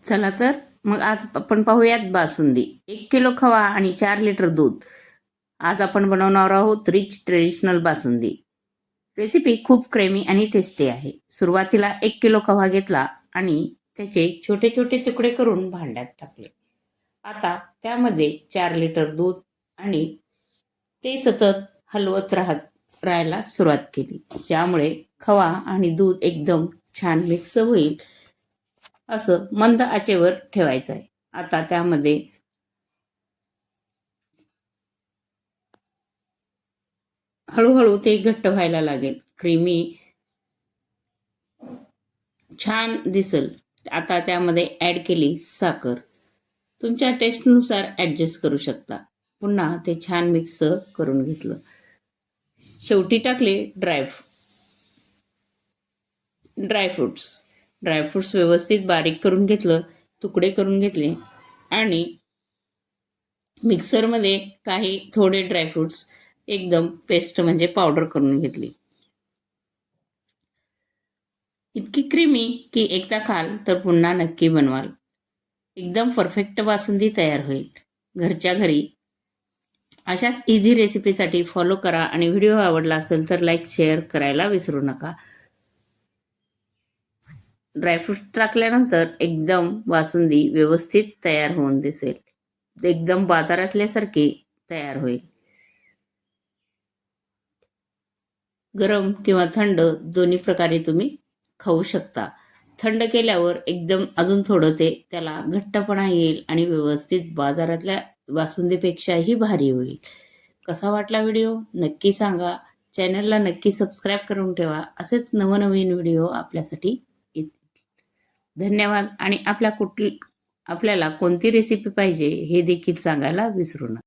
चला तर मग आज आपण पाहूयात बासुंदी. 1 किलो खवा आणि 4 लिटर दूध. आज आपण बनवणार आहोत रिच ट्रेडिशनल बासुंदी. रेसिपी खूप क्रेमी आणि टेस्टी आहे. सुरुवातीला 1 किलो खवा घेतला आणि त्याचे छोटे छोटे तुकडे करून भांड्यात टाकले. आता त्यामध्ये 4 लिटर दूध आणि ते सतत हलवत राहायला सुरुवात केली, ज्यामुळे खवा आणि दूध एकदम छान मिक्स होईल. असं मंद आचेवर ठेवायचं आहे. आता त्यामध्ये हळूहळू ते घट्ट व्हायला लागेल, क्रीमी छान दिसेल. आता त्यामध्ये ॲड केली साखर. तुमच्या टेस्टनुसार ॲडजस्ट करू शकता. पुन्हा ते छान मिक्स करून घेतलं. शेवटी टाकले ड्रायफ्रुट्स व्यवस्थित बारीक करून घेतलं, तुकडे करून घेतले आणि मिक्सरमध्ये काही थोडे ड्रायफ्रुट्स एकदम पेस्ट म्हणजे पावडर करून घेतली. इतकी क्रीमी की एकदा खाल तर पुन्हा नक्की बनवाल. एकदम परफेक्ट बासुंदी तयार होईल. घरच्या घरी अशाच इझी रेसिपीसाठी फॉलो करा आणि व्हिडिओ आवडला असेल तर लाईक शेअर करायला विसरू नका. ड्रायफ्रूट टाकल्यानंतर एकदम बासुंदी व्यवस्थित तयार होऊन दिसेल. एकदम बाजारातल्यासारखी तयार होईल. गरम किंवा थंड दोन्ही प्रकारे तुम्ही खाऊ शकता. थंड केल्यावर एकदम अजून थोडं त्याला घट्टपणा येईल आणि व्यवस्थित बाजारातल्या बासुंदीपेक्षाही भारी होईल. कसा वाटला व्हिडिओ नक्की सांगा. चॅनलला नक्की सबस्क्राईब करून ठेवा. असेच नवनवीन व्हिडिओ आपल्यासाठी येतील. धन्यवाद. आणि आपल्याला कोणती रेसिपी पाहिजे हे देखील सांगायला विसरू नका.